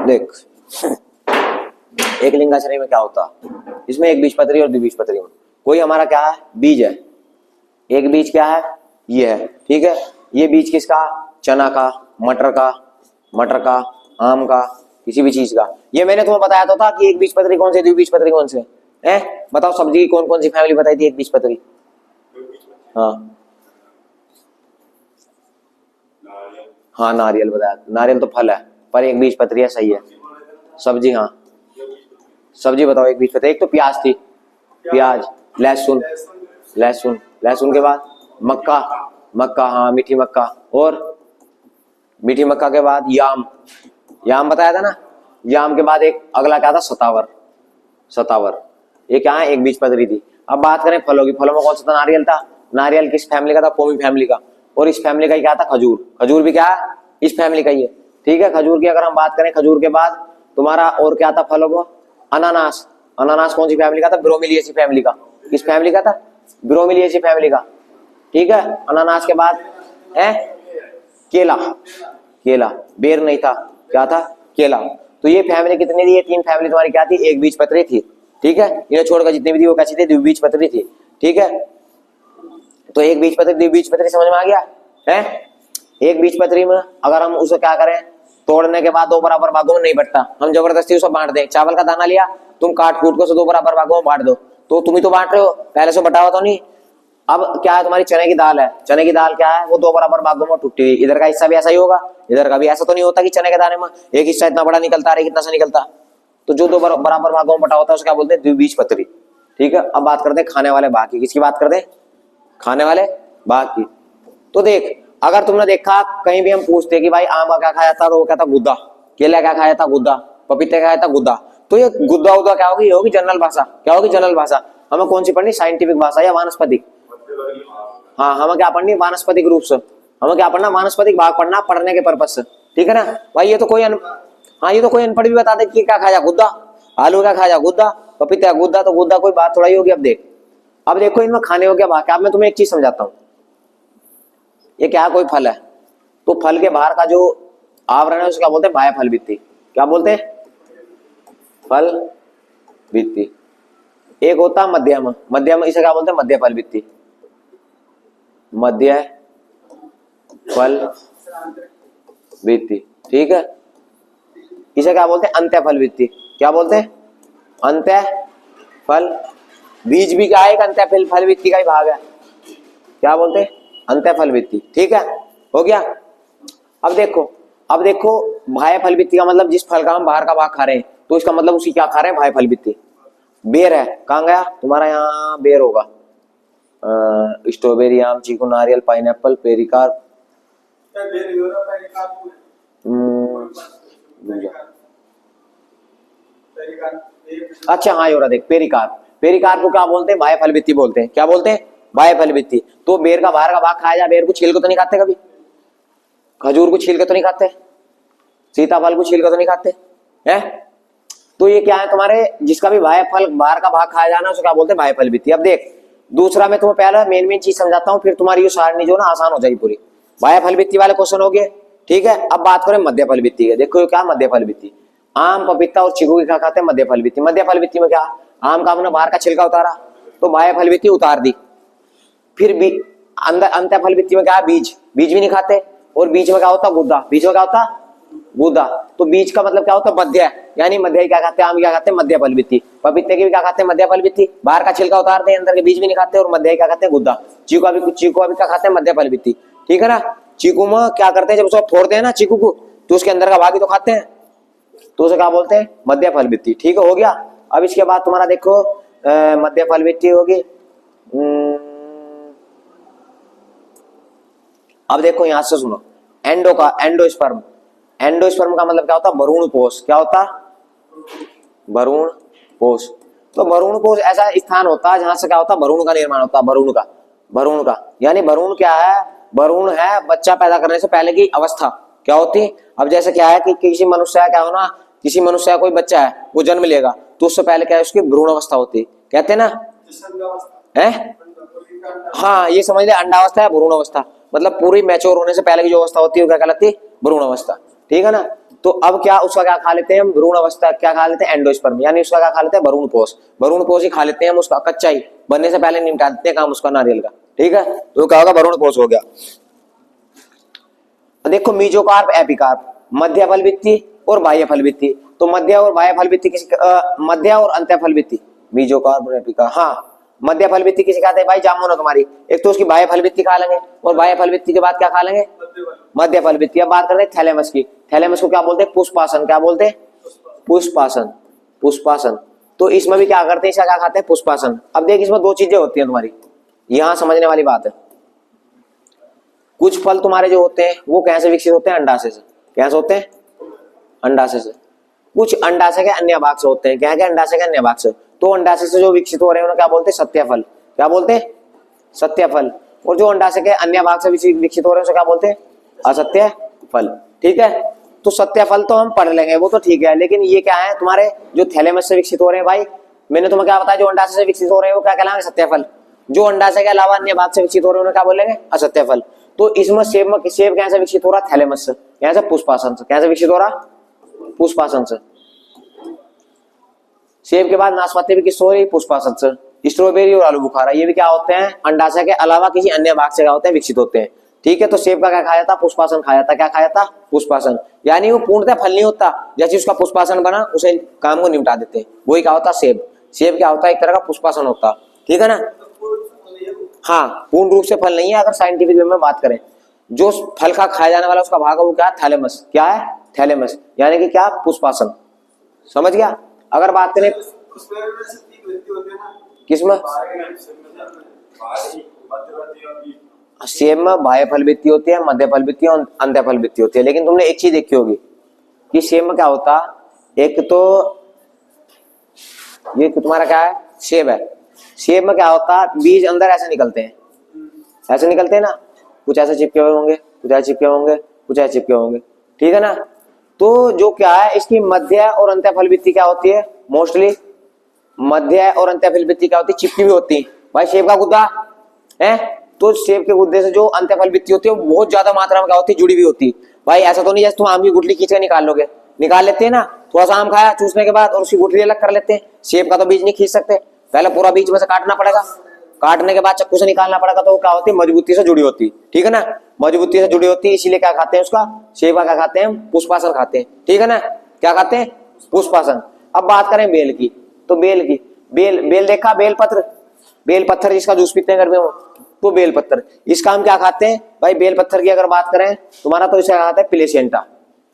देख एक लिंगाश्रय में क्या होता, इसमें एक बीजपत्री और द्विबीजपत्री में कोई हमारा क्या है, बीज है। एक बीज क्या है, ये है, ठीक है। ये बीज किसका, चना का, मटर का, आम का, किसी भी चीज का। ये मैंने तुम्हें बताया था कि एक बीजपत्री कौन से, द्विबीजपत्री कौन से है। बताओ सब्जी की कौन कौन सी फैमिली बताई थी एक बीजपत्री। हाँ हाँ नारियल बताया, नारियल तो फल है पर एक बीजपत्री है, सही है। सब्जी, हाँ सब्जी बताओ एक बीजपत्री। एक तो प्याज थी, प्याज, लहसुन, लहसुन के बाद मक्का, हाँ मीठी मक्का, और मीठी मक्का के बाद याम बताया था ना। याम के बाद एक अगला क्या था, सतावर। ये क्या है, एक बीजपत्री थी। अब बात करें फलों की, फलों में कौन सा था, नारियल था। नारियल किस फैमिली का था, पोमी फैमिली का। और इस फैमिली का क्या था, खजूर भी क्या है, इस फैमिली का ही है, ठीक है। खजूर की अगर हम बात करें, खजूर के बाद तुम्हारा और क्या था फलों को, अनानास कौन सी फैमिली का था, ब्रोमेलिएसी फैमिली का। किस फैमिली का था, ब्रोमेलिएसी फैमिली का, ठीक है। अनानास के बाद है केला, बेर नहीं था, क्या था, केला। तो ये फैमिली कितनी थी, ये तीन फैमिली तुम्हारी क्या थी, एक बीजपत्री थी, ठीक है। इन्हें छोड़कर जितनी भी थी वो कैसी थी, द्विबीजपत्री थी, ठीक है। तो एक बीजपत्री द्विबीजपत्री समझ में आ गया है। एक बीजपत्री में अगर हम उसे क्या करें, तोड़ने के बाद दो बराबर भागों में नहीं बंटता, हम जबरदस्ती उसे बांट दें। चावल का दाना लिया, तुम काट कूट को दो बराबर भागों में बांट दो, तो तुम ही तो बांट रहे हो, पहले से बटा हुआ तो नहीं। अब क्या है, तुम्हारी चने की दाल है, चने की दाल क्या है, वो दो बराबर भागों में टूटी हुई। इधर का हिस्सा भी ऐसा ही होगा, इधर का भी ऐसा तो नहीं होता कि चने के दाने में एक हिस्सा इतना बड़ा निकलता है, कितना सा निकलता। तो जो दो बराबर भागों में बटा होता है उसे क्या बोलते हैं, द्विबीजपत्री, ठीक है। अब बात करते हैं खाने वाले भाग की। किसकी बात करते हैं, खाने वाले भाग की। तो देख, अगर तुमने देखा कहीं भी हम पूछते कि भाई आम का क्या खाया था, तो वो क्या था, गुद्दा। केला क्या खाया था, गुद्दा। पपीते का खाया था, गुद्दा। तो ये गुद्दा उद्दा क्या होगी, ये होगी जनरल भाषा। क्या होगी, जनरल भाषा। हमें कौन सी पढ़नी, साइंटिफिक भाषा या वानस्पतिक। हाँ हमें क्या पढ़नी, वानस्पतिक रूप से। हमें क्या पढ़ना, वानस्पतिक भाग पढ़ना, पढ़ने के पर्पज से, ठीक है ना भाई। ये तो कोई हाँ ये तो कोई अनपढ़ भी बता दे कि क्या खाया, गुद्दा। आलू क्या खाया, गुद्दा। पपीता गुद्दा, तो गुद्दा कोई बात थोड़ा ही होगी। अब देखो इनमें खाने हो गया भाग। अब मैं तुम्हें एक चीज समझाता हूँ। ये क्या कोई फल है, तो फल के बाहर का जो आवरण है उसको क्या बोलते हैं, बाह्य फल भित्ति। क्या बोलते हैं, फल भित्ति। एक होता है मध्यम, इसे क्या बोलते हैं, मध्य फल भित्ति। मध्य फल भित्ति, ठीक है। इसे क्या बोलते हैं, अंत्य फल भित्ति। क्या बोलते हैं, अंत्य फल। बीज भी क्या है, एक अंत्य फल भित्ति का ही भाग है। क्या बोलते हैं, अंत्य फल भित्ति, ठीक है, हो गया। अब देखो बाह्य फल भित्ति का मतलब जिस फल का हम बाहर का भाग खा रहे हैं, तो इसका मतलब उसी क्या खा रहे हैं, बाह्य फल भित्ति। बेर है, कहाँ गया तुम्हारा, यहाँ बेर होगा। स्ट्रॉबेरी, आम, चीकू, नारियल, पाइनएप्पल, पेरिकार्प। अच्छा हाँ, ये हो रहा, देख पेरिकार्प को क्या बोलते हैं, बाह्य फल भित्ति बोलते हैं। क्या बोलते हैं, बाह्य फल भित्ति। तो बेर का बाहर का भाग खाया जाए, बेर को छील को तो नहीं खाते कभी, खजूर को छील के तो नहीं खाते, सीताफल को छील के तो नहीं खाते हैं। तो ये क्या है तुम्हारे, जिसका भी बाह्य फल बाहर का भाग खाया जाना उसे क्या बोलते हैं, बाह्य फल भित्ति। अब देख दूसरा, मैं तुम्हें पहला मेन चीज समझाता हूँ, फिर तुम्हारी ये सारणी जो ना आसान हो जाएगी पूरी। बाह्य फल भित्ति वाले क्वेश्चन हो गए, ठीक है। अब बात करें मध्य फल भित्ति के। देखो क्या मध्य फल भित्ति, आम, पपीता और चीकू की क्या खाते हैं, मध्य फल भित्ति। मध्य फल भित्ति में क्या, आम का हमने बाहर का छिलका उतारा तो बाह्य फल भित्ति उतार दी। फिर अंदर अंत्य फल भित्ति में क्या है, बीज भी नहीं खाते। और बीच में क्या होता, गुद्दा। बीच में क्या होता, गुद्दा। तो बीज का मतलब क्या होता, मध्य, यानी मध्य क्या खाते हैं, आम क्या खाते हैं, मध्य फल भित्ति। पपीते की भी क्या खाते हैं, मध्य फल भित्ति, बाहर का छिलका उतारते हैं, अंदर के बीज भी नहीं खाते, और मध्य क्या खाते हैं, गुद्दा। चीकू भी क्या खाते हैं, मध्य फल भित्ति, ठीक है ना। चीकू में क्या करते हैं, जब उसको फोड़ते हैं ना चीकू को, तो उसके अंदर का भाग ही तो खाते हैं, तो उसे क्या बोलते हैं, मध्य फल भित्ति, ठीक है, हो गया। अब इसके बाद तुम्हारा देखो मध्य फल भित्ति होगी। अब देखो यहां से सुनो, एंडोस्पर्म का मतलब क्या होता है, भ्रूण पोष। क्या होता, भ्रूण पोष। तो भ्रूण पोष ऐसा स्थान होता है जहां से क्या होता है, भ्रूण का निर्माण होता है। भ्रूण का यानी भ्रूण क्या है, भ्रूण है बच्चा पैदा करने से पहले की अवस्था। क्या होती, अब जैसे क्या है कि किसी मनुष्य क्या हो ना, किसी मनुष्य का कोई बच्चा है वो जन्म लेगा, तो उससे पहले क्या है, उसकी भ्रूण अवस्था होती है, कहते हैं ना, है हाँ ये समझ ले, अंडावस्था है भ्रूण अवस्था, मतलब पूरी मैच्योर होने से पहले की जो अवस्था होती है वो क्या कहलाती है, भ्रूण अवस्था, ठीक है ना। तो अब क्या उसका क्या खा लेते हैं हम, भ्रूण अवस्था क्या खा लेते हैं, एंडोस्पर्म, यानी उसका क्या खा लेते हैं, भ्रूण पोष। भ्रूण पोष ही खा लेते हैं हम उसका, कच्चा ही, बनने से पहले निपटा देते हैं काम उसका नारियल का, ठीक है। तो क्या होगा, भ्रूण पोष हो गया। देखो मीजोकार्प, एपिकार्प, मध्य फल भित्ति और बाह्य फल भित्ति। तो मध्य और बाह्य फल भित्ति किसी, मध्य और अंत्य फल भित्ति, मीजोकार्प और एपिकार्प। हाँ, मध्य फल भित्ति किसी खाते हैं भाई, जामुन हो तुम्हारी, एक तो उसकी बाह्य फल भित्ति खा लेंगे और बाह्य फल भित्ति के बाद क्या खा लेंगे, मध्य फल भित्ति। अब बात करते हैं थैलेमस की। थैलेमस को क्या बोलते हैं, पुष्पासन। क्या बोलते हैं, पुष्पासन, पुष्पासन। तो इसमें भी क्या करते हैं, इसका क्या खाते हैं, पुष्पासन। अब देख इसमें दो चीजें होती हैं तुम्हारी, यहां समझने वाली बात है। कुछ फल तुम्हारे जो होते हैं वो कैसे विकसित होते हैं, अंडाशय से। कैसे होते हैं, अंडाशय से। कुछ अंडाशय के अन्य भाग से होते हैं। क्या क्या, अंडाशय के अन्य भाग से। तो अंडाशय से जो विकसित हो रहे हैं उन्हें क्या बोलते हैं, सत्यफल। क्या बोलते हैं, सत्यफल। और जो अंडाशय के अन्य भाग से विकसित हो रहे हैं उसे क्या बोलते हैं, असत्य फल, ठीक है। तो सत्यफल तो हम पढ़ लेंगे, वो तो ठीक है, लेकिन ये क्या है तुम्हारे जो थैलेमस से विकसित हो रहे हैं भाई, मैंने तुम्हें क्या बताया, जो अंडाशय से विकसित हो रहे हैं वो क्या कहलाएंगे, सत्यफल। जो अंडाशय के अलावा अन्य भाग से विकसित हो रहे हैं उन्हें क्या बोलेंगे, असत्यफल। तो इसमें सेब कैसे विकसित हो रहा है, थैलेमस से। कैसे, पुष्पासन से। कैसे विकसित हो रहा, पुष्पासन से। सेब के बाद नाशपाती भी किससे हो रही, पुष्पासन से। स्ट्रॉबेरी और आलू बुखारा ये भी क्या होते हैं, अंडाशय के अलावा किसी अन्य भाग से क्या होते हैं, विकसित होते हैं, ठीक है। तो सेब का क्या खाया था, पुष्पासन खाया था। क्या खाया था, पुष्पासन। यानी वो पूर्णतः फल नहीं होता, जैसे उसका पुष्पासन बना उसे काम को निपटा देते हैं, वही क्या होता, सेब। सेब क्या होता है, एक तरह का पुष्पासन होता, ठीक है ना। हाँ, पूर्ण रूप से फल नहीं है। अगर साइंटिफिक वे में बात करें, जो फल का खाया जाने वाला उसका भाग है वो क्या है, थैलेमस। क्या है, थैलेमस, यानी कि क्या, पुष्पासन। समझ गया। अगर बात करें किसमें, सेब में बाह्य फल भित्ति होती है, मध्य फल भित्ति और अंत्य फल भित्ति होती है। लेकिन तुमने एक चीज देखी होगी कि सेब में क्या होता, एक तो ये तुम्हारा क्या है, सेब है। सेब में क्या होता, बीज अंदर ऐसे निकलते हैं, ऐसे निकलते हैं ना, कुछ ऐसे चिपके हुए होंगे, कुछ ऐसे चिपके होंगे, कुछ ऐसे चिपके होंगे, ठीक है ना। तो जो क्या है, इसकी मध्य और अंत्य फल भित्ति क्या होती है, मोस्टली मध्य और अंत्य फल भित्ति क्या होती है, चिपकी हुई होती है। भाई सेब का गुद्दा है, तो सेब के गुद्दे से जो अंत्य फल भित्ति होती है वो बहुत ज्यादा मात्रा में क्या होती है, जुड़ी हुई होती है। भाई ऐसा तो नहीं जैसे तुम आम की गुठली खींच कर निकाल लोगे, निकाल लेते हैं ना, थोड़ा सा आम खाया चूसने के बाद और उसकी गुठली अलग कर लेते हैं। सेब का तो बीज नहीं खींच सकते, पहले पूरा बीज में से काटना पड़ेगा, काटने के बाद चक्कू से निकालना पड़ेगा, तो वो क्या होती है, मजबूती से जुड़ी होती है, ठीक है ना, मजबूती से जुड़ी होती है। इसीलिए क्या खाते हैं उसका, सेब का क्या खाते हैं, पुष्पासन खाते हैं, ठीक है ना। क्या खाते हैं, पुष्पासन। अब बात करें बेल की, तो बेल की, बेल देखा, बेल पत्र, बेल पत्थर जिसका जूस पीते हैं घर में, तो बेल पत्थर, इसका हम क्या खाते हैं भाई, बेल पत्थर की अगर बात करें तुम्हारा, तो इसे खाता है प्लेसेंटा।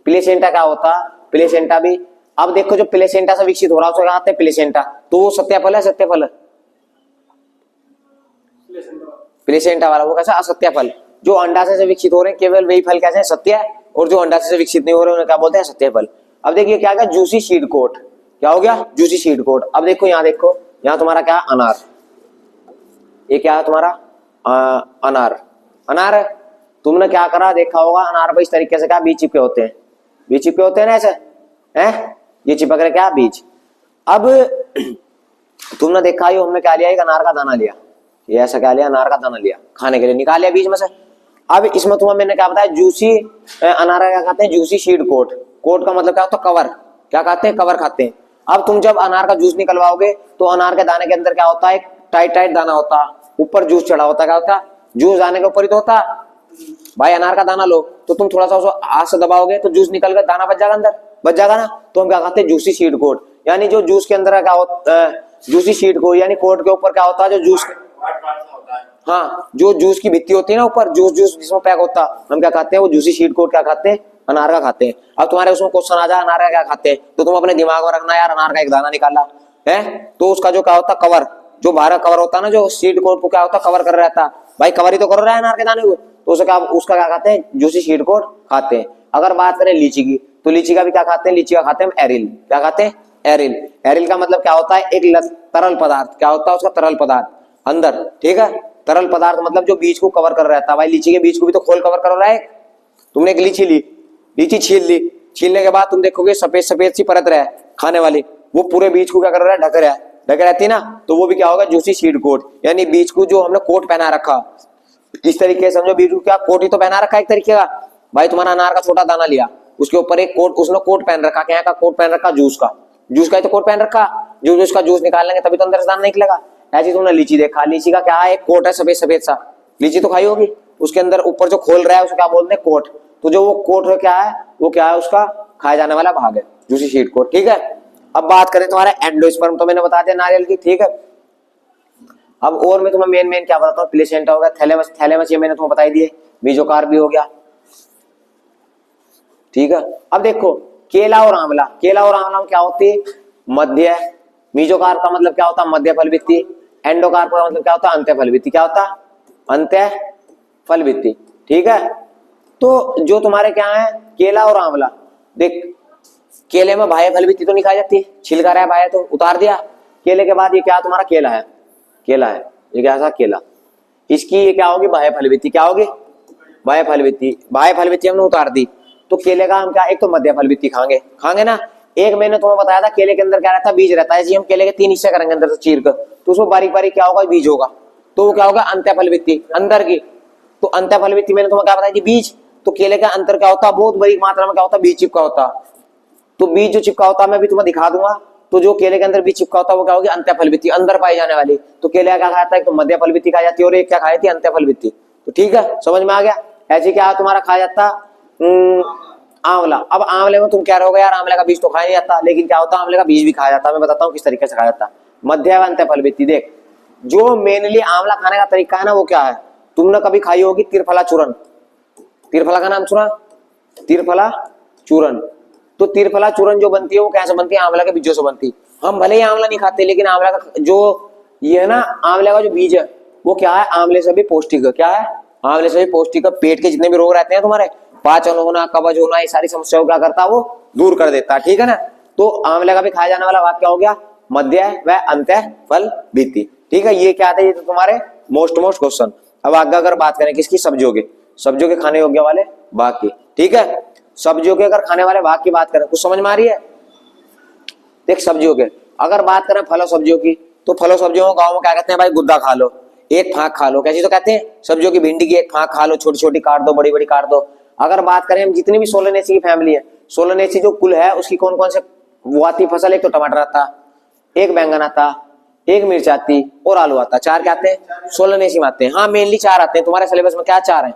प्लेसेंटा क्या होता, प्लेसेंटा भी, अब देखो जो प्लेसेंटा से विकसित हो रहा है उसे खाते हैं प्लेसेंटा, तो वो सत्यफल है, सत्यफल है, प्लेसेंटा वाला वो कैसा, असत्यफल। जो अंडाशय से विकसित हो रहे हैं केवल वही फल कैसे, सत्य है, और जो अंडाशय से विकसित नहीं हो रहे उन्हें क्या बोलते हैं, सत्यफल। अब देखिए क्या क्या, जूसी सीड कोट, क्या हो गया, जूसी सीड कोट। अब देखो यहाँ तुम्हारा क्या, अनार, ये क्या है तुम्हारा, अनार, अनार है। तुमने क्या करा, देखा होगा अनार पर इस तरीके से क्या बीज चिपके होते हैं, बीज चिपके होते हैं ना ऐसे, हैं, ये चिपक रहे क्या, बीज। अब तुमने देखा ही, हमने क्या लिया, एक अनार का दाना लिया, ये ऐसा क्या लिया, अनार का दाना लिया, खाने के लिए निकाल लिया बीज में से। अब इसमें तुम्हें मैंने क्या बताया, जूसी अनार का क्या खाते हैं, जूसी सीड कोट। कोट का मतलब क्या होता है, कवर। क्या खाते हैं, कवर खाते हैं। अब तुम जब अनार का जूस निकलवाओगे तो अनार के दाने के अंदर क्या होता है, एक टाइट टाइट दाना होता, ऊपर जूस चढ़ा होता, क्या होता, जूस दाने के ऊपर ही तो होता। भाई अनार का दाना लो तो तुम थोड़ा सा उसको हाथ से दबाओगे तो जूस निकल कर दाना बच जाएगा, अंदर बच जाएगा ना। तो हम क्या खाते हैं, जूसी सीड कोट, यानी जो जूस के अंदर क्या होता, जूसी सीड कोट यानी कोट के ऊपर क्या होता है, जो जूस, हाँ, जो जूस की भित्ती होती है ना ऊपर, जूस जिसमें पैक होता, हम क्या खाते हैं, वो जूसी सीड कोट क्या खाते हैं, अनार का खाते हैं। अब तुम्हारे उसमें क्वेश्चन आ जाए अनार का क्या खाते हैं, तो तुम अपने दिमाग में रखना, यार अनार का एक दाना निकाला है तो उसका जो क्या होता, कवर, जो बाहर कवर होता है ना, जो सीड कोट को क्या होता, कवर कर रहता है, भाई कवर ही तो कर रहा है अनार के दाने को, तो उसका क्या खाते हैं, जूसी सीड कोट खाते हैं। अगर बात करें लीची की, तो लीची का भी क्या खाते हैं, लीची का खाते हैं एरिल। क्या खाते हैं, एरिल। एरिल का मतलब क्या होता है, एक तरल पदार्थ, क्या होता है उसका, तरल पदार्थ अंदर, ठीक है। तरल पदार्थ मतलब जो बीज को कवर कर रहता है। भाई लीची के बीज को भी तो खोल कवर कर रहा है। तुमने एक लीची ली, लीची छील ली, छीलने के बाद तुम देखोगे सफेद सफेद सी परत रहा है खाने वाली, वो पूरे बीज को क्या कर रहा है, ढक रहा है, ढक रहती है ना, तो वो भी क्या होगा, जूसी सीड कोट, यानी बीज को जो हमने कोट पहना रखा, इस तरीके से समझो बीज को क्या कोट ही तो पहना रखा है एक तरीके का। भाई तुम्हारा अनार का छोटा दाना लिया, उसके ऊपर एक कोट, उसने कोट पहन रखा, क्या का कोट पहन रखा, जूस का, जूस का ही तो कोट पहन रखा, जो उसका जूस निकाल लेंगे तभी तो अंदर से दाना निकलेगा। ऐसी तुमने लीची देखा, लीची का क्या है, एक कोट है सफेद सफेद सा, लीची तो खाई होगी, उसके अंदर ऊपर जो खोल रहा है उसको क्या बोलते हैं, कोट। तो जो वो कोट है क्या है, वो क्या है, उसका खाया जाने वाला भाग है, जूसी शीट कोट, ठीक है। अब बात करें तुम्हारा एंडोस्पर्म, तो मैंने बता दिया नारियल की, ठीक है। अब और मैं तुम्हें मेन क्या बताता हूँ, प्लेसेंटा हो गया, थैलेमस, थैलेमस ये मैंने तुम्हें बता ही दिए, मेसोकार्प भी हो गया, ठीक है। अब देखो केला और आंवला, केला और आंवला में क्या होती है, मध्य, मेसोकार्प का मतलब क्या होता है, मध्य फल भित्ति, एंडोकार्प का मतलब क्या होता है, अंत्य फल भित्ति, क्या होता है, अंत्य फल भित्ति, ठीक है। तो जो तुम्हारे क्या है, केला और आंवला, देख केले में बाह्य फल भित्ति तो नहीं खाई जाती, छिलका रहा है बाह्य तो उतार दिया, केले के बाद ये क्या तुम्हारा केला है, केला है, ये क्या सा केला, इसकी ये क्या होगी, बाह्य फल भित्ति, क्या होगी, बाह्य फल भित्ति, बाह्य फल भित्ति हमने उतार दी, तो केले का हम क्या, एक तो मध्य फल भित्ति खाएंगे, खाएंगे ना। एक मैंने तुम्हें बताया था केले के अंदर क्या रहता है, बीज रहता है, जी हम केले के 3 हिस्से करेंगे अंदर से चीर कर, तो उसमें बारीक बारीक क्या होगा, बीज होगा, तो वो क्या होगा, अंत्य फल भित्ति अंदर की। तो अंत्य फल भित्ति मैंने तुम्हें क्या बताया, बीज, तो केले का अंतर क्या होता है, बहुत बड़ी मात्रा में क्या होता है, बीज चिपका होता, तो बीज जो चिपका होता है मैं भी तुम्हें दिखा दूंगा। तो जो केले के अंदर बीज चिपका होता है वो क्या होगी, अंत्य फल भित्ति, अंदर पाई जाने वाली। तो केले क्या खाता है, तो मध्य फल भित्ति खा जाती है और एक क्या खाई थी, अंत्य फल भित्ति। तो ठीक है, समझ में आ गया। ऐसे क्या तुम्हारा खा जाता आंवला। अब आंवले में तुम क्या रहोगे यार, आंवले का बीज तो खाया नहीं जाता, लेकिन क्या होता है, आंवले का बीज भी खाया जाता है। मैं बताता हूँ किस तरीके से खाया जाता है, मध्य व अंत्य फल भित्ति। देख जो मेनली आंवला खाने का तरीका है ना, वो क्या है, तुमने कभी खाई होगी त्रिफला चूरन, त्रिफला का नाम सुना, त्रिफला चूरन। तो त्रिफला चूरन जो बनती है वो कैसे बनती है, आंवला के बीजों से बनती है। हम भले ही आंवला नहीं खाते, लेकिन आंवला का जो ये है ना, आंवले का जो बीज है वो क्या है, आंवले से भी पौष्टिक है, क्या है, आंवले से भी पौष्टिक है। पेट के जितने भी रोग रहते हैं तुम्हारे, पाचन होना, कब्ज होना, ये सारी समस्याओं क्या करता है, वो दूर कर देता है, ठीक है ना। तो आंवले का भी खाया जाने वाला भाग क्या हो गया, मध्य व अंत्य फल भित्ति, ठीक है। ये क्या आते हैं, ये तो तुम्हारे मोस्ट क्वेश्चन। अब आगे अगर बात करें किसकी, सब्जियों के, सब्जियों के खाने योग्य वाले भाग की, ठीक है। सब्जियों के अगर खाने वाले भाग की बात करें, कुछ समझ में आ रही है। देख सब्जियों के अगर बात करें फलों सब्जियों की, तो फलों सब्जियों को गाँव में क्या कहते हैं भाई, गुद्दा खा लो, एक फाक खा लो, कैसी तो कहते हैं सब्जियों की, भिंडी की एक फाक खा लो, छोटी छोटी काट दो, बड़ी बड़ी काट दो। अगर बात करें हम जितनी भी सोलनेसी की फैमिली है, सोलनेसी जो कुल है उसकी कौन कौन से वो आती फसल, एक तो टमाटर आता, एक बैंगन आता, एक मिर्च आती और आलू आता, 4 क्या आते हैं, सोलनेसी में आते हैं। हाँ मेनली 4 आते हैं, तुम्हारे सिलेबस में क्या 4 है,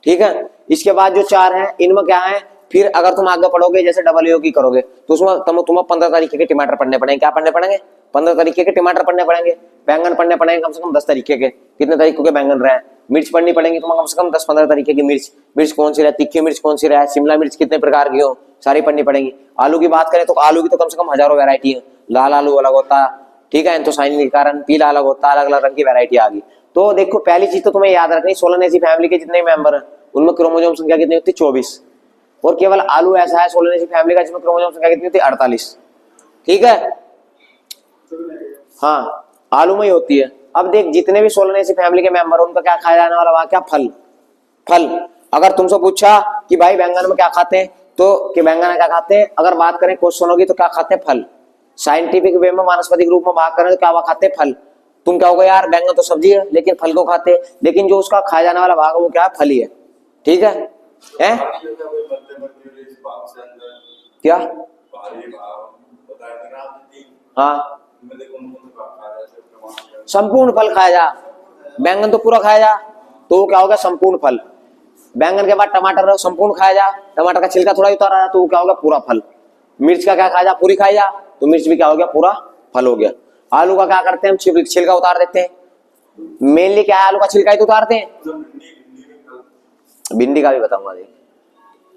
ठीक है। इसके बाद जो 4 है इनमें क्या है, फिर अगर तुम आगे पढ़ोगे जैसे डबल की करोगे तो उसमें तुम्हें 15 तरीके के टमाटर पढ़ने पड़ेंगे, क्या पढ़ने पड़ेंगे, 15 तरीके के टमाटर पढ़ने पड़ेंगे। बैंगन पढ़ने पड़ेंगे कम से कम 10 तरीके के, कितने तरीकों के बैंगन रहे। मिर्च पढ़नी पड़ेंगी तुम्हें कम से कम 10-15 तरीके की मिर्च, मिर्च कौन सी रहे, तीखी मिर्च कौन सी रहे, शिमला मिर्च कितने प्रकार की हो, सारी पढ़नी पड़ेंगी। आलू की बात करें तो आलू की तो कम से कम हजारों वैरायटी है, लाल आलू अलग होता, ठीक है, एंथोसाइनिन के कारण पीला अलग होता, अलग अलग रंग की वैरायटी आ गई। तो देखो पहली चीज तो तुम्हें याद रखनी, सोलनेसी फैमिली के जितने मेंबर हैं उनमें क्रोमोसोम संख्या कितनी होती है, 24। और केवल आलू ऐसा है सोलनेसी फैमिली का जिसमें क्रोमोसोम संख्या कितनी होती है, 48, ठीक है। हाँ आलू में ही होती है। अब देख जितने भी सोलनेसी फैमिली के मेंबर उनका क्या खाया जाने वाला, वहां क्या, फल। फल अगर तुमसे पूछा कि भाई बैंगन में क्या खाते हैं, तो कि बैंगन में क्या खाते हैं, अगर बात करें क्वेश्चन होगी तो क्या खाते हैं, फल। साइंटिफिक वे में वानस्पतिक रूप में बात करें तो क्या खाते हैं, फल। तुम क्या होगा यार, बैंगन तो सब्जी है लेकिन फल को खाते हैं, लेकिन जो उसका खाया जाने वाला भाग है वो क्या है, फल ही है, ठीक है। क्या, हाँ संपूर्ण फल खाया जा, बैंगन तो पूरा खाया जा तो वो क्या होगा, संपूर्ण फल। बैंगन के बाद टमाटर संपूर्ण खाया जा, टमाटर का छिलका थोड़ा उतारा जा तो वो क्या होगा, पूरा फल। मिर्च का क्या खाया जा, पूरी खाया जा तो मिर्च भी क्या हो गया, पूरा फल हो गया। आलू का क्या करते हैं हम, छिलका उतार देते हैं, मेनली क्या है, आलू का छिलका ही तो उतारते हैं। भिंडी का भी बताऊंगा। देख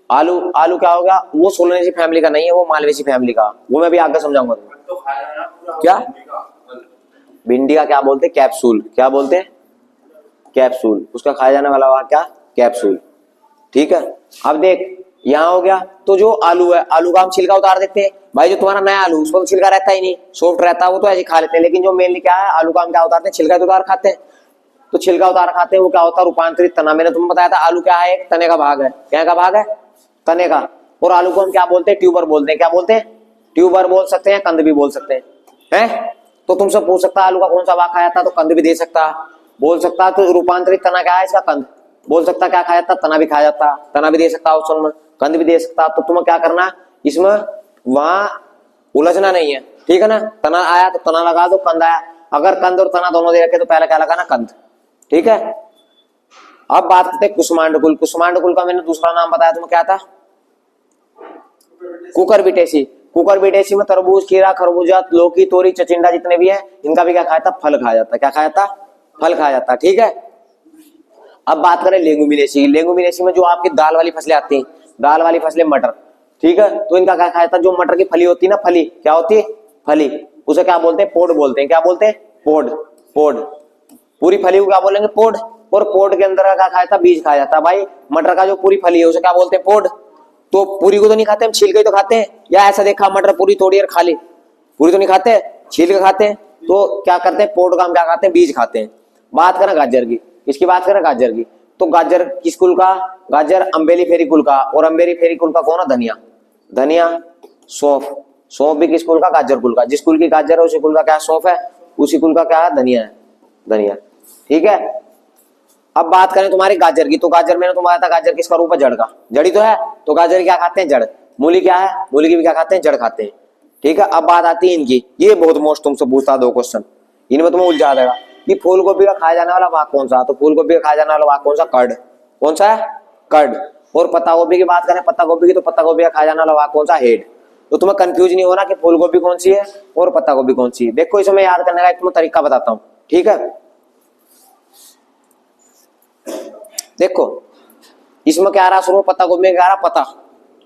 आलू, आलू क्या होगा, वो सोलनेसी फैमिली का नहीं है, वो मालवेसी फैमिली का, वो मैं भी आगे समझाऊंगा तुम्हें। क्या, भिंडी का क्या बोलते हैं, कैप्सूल, क्या बोलते हैं, कैप्सूल, उसका खाया जाने वाला क्या, कैप्सूल, ठीक है। अब देख यहाँ हो गया, तो जो आलू है, आलू का हम छिलका उतार देते हैं भाई। जो तुम्हारा नया आलू उसको तो छिलका रहता ही नहीं, सॉफ्ट रहता है, वो तो ऐसे खा लेते हैं। लेकिन जो मेनली क्या है, आलू का हम क्या उतारते हैं, छिलका तो उतार खाते हैं। तो छिलका उतार खाते हैं वो क्या होता है, रूपांतरित तना। मैंने तुम्हें बताया था आलू क्या है, एक तने का भाग है, क्या का भाग है, तने का। और आलू को हम क्या बोलते हैं, ट्यूबर बोलते हैं, क्या बोलते हैं, ट्यूबर बोल सकते हैं, कंद भी बोल सकते हैं। तो तुमसे पूछ सकता है आलू का कौन सा भाग खाया था, तो कंद भी दे सकता, बोल सकता। तो रूपांतरित तना क्या है इसका, कंद। बोल सकता क्या खाया जाता, तना भी खाया जाता, तना भी दे सकता ऑप्शन में, कंद भी दे सकता। तो तुम्हें क्या करना, इसमें वहां उलझना नहीं है, ठीक है ना। तना आया तो तना लगा दो, कंद आया, अगर कंद और तना दोनों दे रखे तो पहले क्या लगाना, कंद, ठीक है। अब बात करते हैं कुसुमांडकुल। कुसुमांडकुल का मैंने दूसरा नाम बताया तुम्हें, क्या था, कुकुरबिटेसी। कुकुरबिटेसी में तरबूज, खीरा, खरबूजा, लौकी, तोरी, चिचिंडा जितने भी है, इनका भी क्या खाया था, फल खाया जाता। क्या खाया था, फल खाया जाता, ठीक है। अब बात करें लेगुमिनेसी। लेगुमिनेसी में जो आपकी दाल वाली फसलें आती हैं, दाल वाली फसलें, मटर, ठीक है, तो इनका क्या खाया था, जो मटर की फली होती है ना, फली क्या होती है, फली, उसे क्या बोलते हैं, पोड बोलते हैं। क्या बोलते हैं, पोड। पोड, पूरी फली को क्या बोलेंगे, पोड। और पोड के अंदर क्या खाया था, बीज खाया जाता। भाई मटर का जो पूरी फली है उसे क्या बोलते हैं, पोड। तो पूरी को तो नहीं खाते हम, छील के ही तो खाते हैं, या ऐसा देखा मटर पूरी तोड़ी और खा ली, पूरी तो नहीं खाते, छील के खाते हैं। तो क्या करते हैं, पोड का हम क्या खाते हैं, बीज खाते हैं। बात करें गाजर की, किसकी बात करें, गाजर की, तो गाजर किस कुल का, गाजर अम्बेली फेरी कुल का, और अम्बेली फेरी कुल का कौन है, धनिया। धनिया, सौंफ, सौंफ भी किस कुल का, गाजर कुल का। जिस कुल की गाजर है उसी कुल का क्या सौंफ है, उसी कुल का क्या है, धनिया है, धनिया, ठीक है। अब बात करें तुम्हारी गाजर की, तो गाजर मैंने तुम्हारा था, गाजर किसका रूप है, जड़ का, जड़ी तो है, तो गाजर क्या खाते हैं, जड़। मूली क्या है, मूली की भी क्या खाते हैं, जड़ खाते हैं, ठीक है। अब बात आती है इनकी, ये बहुत मोस्ट तुमसे पूछता दो क्वेश्चन, इनमें तुम्हें उलझा देगा कि फूल गोभी का खाया जाने वाला भाग कौन सा, तो फूल गोभी का खाया जाने वाला भाग कौन सा, कर्ड, कौन सा है, कर्ड। और पत्ता गोभी की बात करें, पत्ता गोभी की, तो पत्ता गोभी का खाया जाने वाला भाग कौन सा, हेड। तो तुम्हें कंफ्यूज नहीं होना कि फूल गोभी कौन सी है और पत्ता गोभी कौन सी है। देखो इसमें याद करने का एक तुम्हें तरीका बताता हूँ, ठीक है। देखो इसमें क्या रहा, शुरू पत्ता गोभी में क्या रहा, पता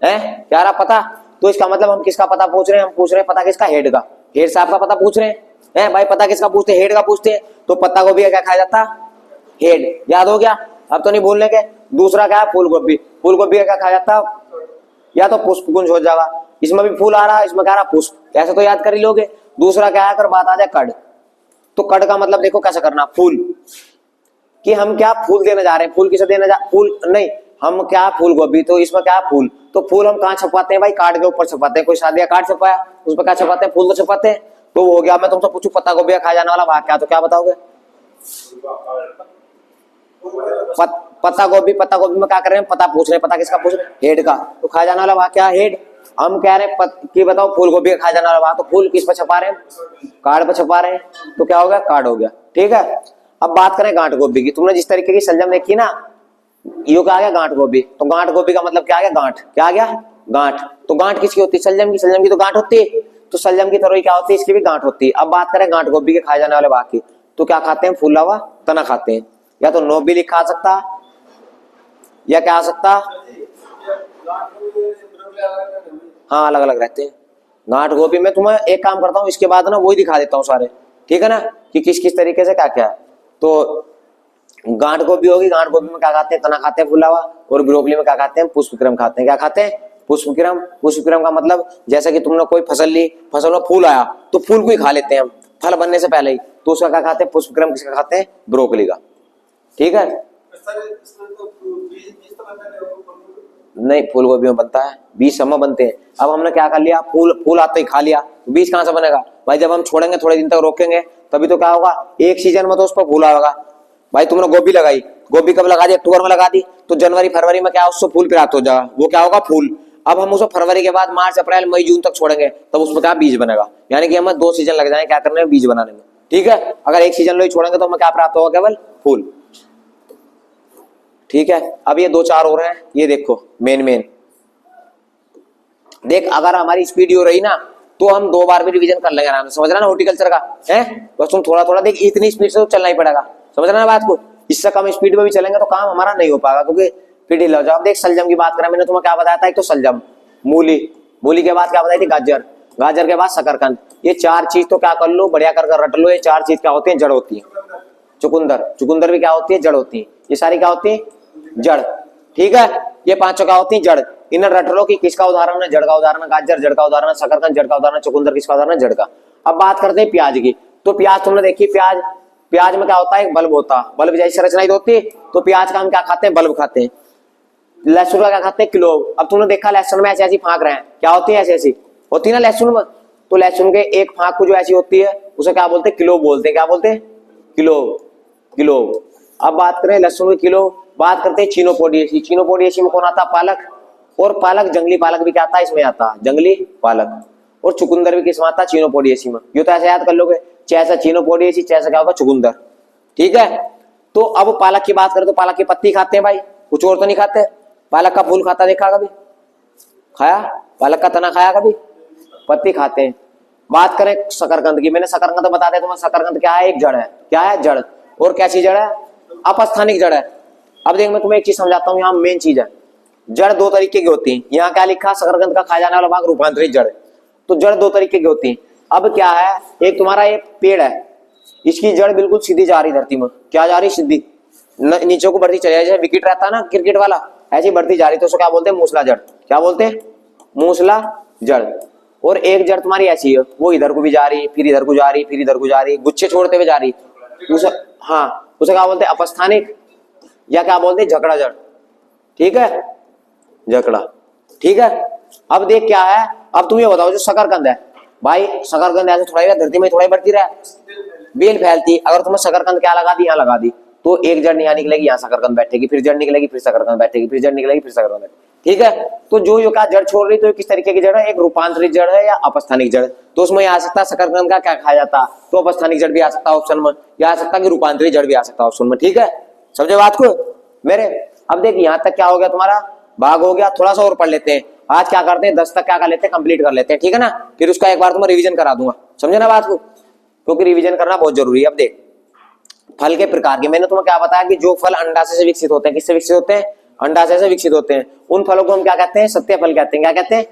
है, क्या रहा, पता। तो इसका मतलब हम किसका पता पूछ रहे हैं, हम पूछ रहे हैं पता किसका, हेड का, हेड साहब का पता पूछ रहे हैं भाई। पता किसका पूछते हैं, हेड का पूछते हैं। तो पत्ता गोभी का क्या खाया जाता, हेड, याद हो गया, अब तो नहीं भूलने के। दूसरा क्या है, फूल गोभी, फूल गोभी का क्या खाया जाता, या तो पुष्प गुंज हो जाएगा, इसमें भी फूल आ रहा है, इसमें क्या रहा, पुष्प, ऐसे तो याद कर ही लोगे। दूसरा क्या है, अगर बात आ जाए कड़, तो कड़ का मतलब देखो कैसे करना, फूल, कि हम क्या फूल देने जा रहे हैं, फूल किसे देने जा, फूल नहीं, हम क्या फूल गोभी, तो इसमें क्या फूल, तो फूल हम कहाँ छपाते हैं भाई, कार्ड के ऊपर छपाते हैं। कोई शादी का कार्ड छपाया, उस पर क्या छपाते हैं, फूल तो छपाते हैं। तो वो हो गया। मैं तुमसे पूछूं पत्ता गोभी खाया जाने वाला भाग क्या, तो क्या बताओगे, पत्ता गोभी। पत्ता गोभी में क्या कर रहे हैं, पता पूछ रहे हैं, पता किसका पूछ रहे हैं, हेड का। तो खाया जाने वाला भाग क्या, हेड। हम कह रहे हैं कि बताओ फूल गोभी खाया जाने वाला भाग, तो फूल किस पर छपा रहे हैं, कार्ड पर छपा रहे हैं, तो क्या हो गया, कार्ड हो गया, ठीक है। अब बात करें गांठ गोभी की, तुमने जिस तरीके की शलजम देखी ना, यो क्या आ गया, गांठ गोभी। तो गांठ गोभी का मतलब क्या आ गया, गांठ, क्या आ गया, गांठ। तो गांठ किसकी होती है, शलजम की, शलजम की तो गांठ होती है। तो शलजम की तरोई क्या होती है, इसकी भी गांठ होती है। अब बात करें गांठ गोभी के खाए जाने वाले भाग की, तो क्या खाते हैं, फूला हुआ तना खाते हैं, या तो नोबिल खा सकता, या क्या आ सकता, हाँ अलग अलग रहते हैं। गांठ गोभी में तुम्हें एक काम करता हूँ, इसके बाद ना वही दिखा देता हूँ सारे, ठीक है ना, कि किस किस तरीके से क्या क्या है। तो गांठ गोभी होगी, गांठ गोभी में क्या खाते हैं, तना खाते हैं फूला हुआ, और ब्रोकली में क्या खाते हैं, पुष्पक्रम खाते हैं। क्या खाते हैं, पुष्पक्रम। पुष्पक्रम का मतलब जैसे कि तुमने कोई फसल ली, फसल में फूल आया तो फूल को ही खा लेते हैं हम, फल बनने से पहले ही, तो उसका क्या खाते हैं, पुष्पक्रम। किसका खाते हैं, ब्रोकली का, ठीक है। नहीं, फूल गोभी में बनता है, बीज सब में बनते हैं। अब हमने क्या कर लिया, फूल आते ही खा लिया, तो बीज कहाँ से बनेगा भाई, जब हम छोड़ेंगे थोड़े दिन तक रोकेंगे तभी तो क्या होगा, एक सीजन में तो उस पर फूल आएगा। भाई तुमने गोभी लगाई, गोभी कब लगा दी, अक्टूबर में लगा दी, तो जनवरी फरवरी में क्या उससे फूल प्राप्त हो जाएगा, वो क्या होगा, फूल। अब हम उसे फरवरी के बाद मार्च अप्रैल मई जून तक छोड़ेंगे, तब उसमें क्या बीज बनेगा। यानी कि हमें 2 सीजन लग जाएंगे क्या करने में, बीज बनाने में, ठीक है। अगर एक सीजन लो छोड़ेंगे तो हमें क्या प्राप्त होगा, केवल फूल, ठीक है। अब ये 2-4 और हैं, ये देखो मेन देख। अगर हमारी स्पीड हो रही ना तो हम 2 बार भी रिवीजन कर लेंगे आराम से, समझ रहा ना हॉर्टिकल्चर का है। बस तुम थोड़ा थोड़ा देख, इतनी स्पीड से तो चलना ही पड़ेगा, समझ रहा ना बात को। इससे कम स्पीड में भी चलेंगे तो काम हमारा नहीं हो पाएगा, क्योंकि फिर ढीला हो जाओ। अब देख सलजम की बात करें, मैंने तुम्हें क्या बताया था, एक तो सलजम, मूली, मूली के बाद क्या बताई थी, गाजर, गाजर के बाद शकरकंद। ये 4 चीज तो क्या कर लो, बढ़िया कर रट लो। ये 4 चीज क्या होती है, जड़ होती है। चुकंदर, चुकंदर भी क्या होती है, जड़ होती है। ये सारी क्या होती है, जड़, ठीक है। ये 5 क्या होती है, जड़। इन्हें रट लो कि किसका उदाहरण है, जड़ का उदाहरण है गाजर, जड़ का उदाहरण है शकरकंद, जड़ का उदाहरण है चुकंदर, किसका उदाहरण है, जड़ का। अब बात करते हैं प्याज की। तो प्याज तुमने देखी, प्याज, प्याज में क्या होता है, एक बल्ब होता है, बल्ब जैसी रचना ही होती है। तो प्याज का हम क्या खाते हैं, बल्ब खाते हैं। लहसुन का क्या खाते हैं, क्लोव। अब तुमने देखा लहसुन में ऐसी ऐसी फांक रहे हैं, क्या होती है, ऐसी ऐसी होती है ना लहसुन में। तो लहसुन के एक फांक को जो ऐसी होती है उसे क्या बोलते हैं, क्लोव बोलते हैं। क्या बोलते हैं, क्लोव, क्लोव। अब बात करें लहसुन के किलो, बात करते हैं चीनोपोडियेसी। चीनोपोडियेसी में कौन आता है? पालक। और पालक, जंगली पालक भी क्या आता है इसमें? आता है जंगली पालक। और चुकंदर भी किसमें आता है? चीनोपोडियेसी में। ये तो ऐसे याद कर लोगे, जैसा चीनोपोडियेसी जैसा क्या होगा? चुकंदर। ठीक है, तो अब पालक की बात करें तो पालक की पत्ती खाते हैं भाई, कुछ और तो नहीं खाते। पालक का फूल खाता देखा कभी? खाया? पालक का तना खाया कभी? पत्ती खाते हैं। बात करें शकरकंद की, मैंने शकरकंद बता दिया तुम्हें। शकरकंद क्या है? एक जड़ है। क्या है? जड़। और कैसी जड़ है? अपस्थानिक जड़ है। अब देख मैं तुम्हें एक चीज समझाता हूँ, यहाँ मेन चीज है। जड़ दो तरीके की होती है। यहाँ क्या लिखा? शकरकंद का खाया जाने वाला भाग रूपांतरित जड़। तो जड़ दो तरीके की होती है। अब क्या है, एक तुम्हारा ये पेड़ है, इसकी जड़ बिल्कुल सीधी जा रही धरती में। क्या जा रही? सीधी नीचे को बढ़ती चली जा रही। जैसे विकेट रहता है ना क्रिकेट वाला, ऐसी बढ़ती जा रही, तो उसको क्या बोलते हैं? मूसला जड़। क्या बोलते हैं? मूसला जड़। और एक जड़ तुम्हारी ऐसी है, वो इधर को भी जा रही, फिर इधर को जा रही, फिर इधर को जा रही, गुच्छे छोड़ते हुए जा रही। उसे हाँ, उसे क्या बोलते हैं? अपस्थानिक, या क्या बोलते हैं? झकड़ा जड़। ठीक है, जकड़ा। ठीक है, अब देख क्या है। अब तुम ये बताओ, जो शकरकंद है भाई, शकरकंद ऐसे थोड़ा ही धरती में थोड़ा ही बढ़ती रहे, बेल फैलती। अगर तुम्हें शकरकंद क्या लगा दी? यहाँ लगा दी, तो एक जड़ यहाँ निकलेगी, यहाँ शकरकंद बैठेगी, फिर जड़ निकलेगी, फिर शकरकंद बैठेगी, फिर जड़ निकलेगी, फिर शकरकंद बैठेगी। ठीक है, तो जो यो क्या जड़ छोड़ रही, तो किस तरीके की जड़ है? एक रूपांतरित जड़ है या अपस्थानिक जड़। तो उसमें आ सकता है शकरकंद का क्या खाया जाता, तो अपस्थानिक जड़ भी आ सकता है ऑप्शन में, या आ सकता है कि रूपांतरित जड़ भी आ सकता है ऑप्शन में। ठीक है, समझे बात को मेरे? अब देख यहाँ तक क्या हो गया तुम्हारा? भाग हो गया। थोड़ा सा और पढ़ लेते हैं। आज क्या करते हैं? 10 तक क्या कर लेते हैं? कंप्लीट कर लेते हैं। ठीक है ना, फिर उसका एक बार तुम्हें रिवीजन करा दूंगा। समझे ना बात को? क्योंकि रिवीजन करना बहुत जरूरी है। अब देख, फल के प्रकार के, मैंने तुम्हें क्या बताया कि जो फल अंडाशय से विकसित होते हैं, किससे विकसित होते हैं? अंडाशय से विकसित होते हैं। उन फलों को हम क्या कहते हैं? सत्य फल कहते हैं। क्या कहते हैं?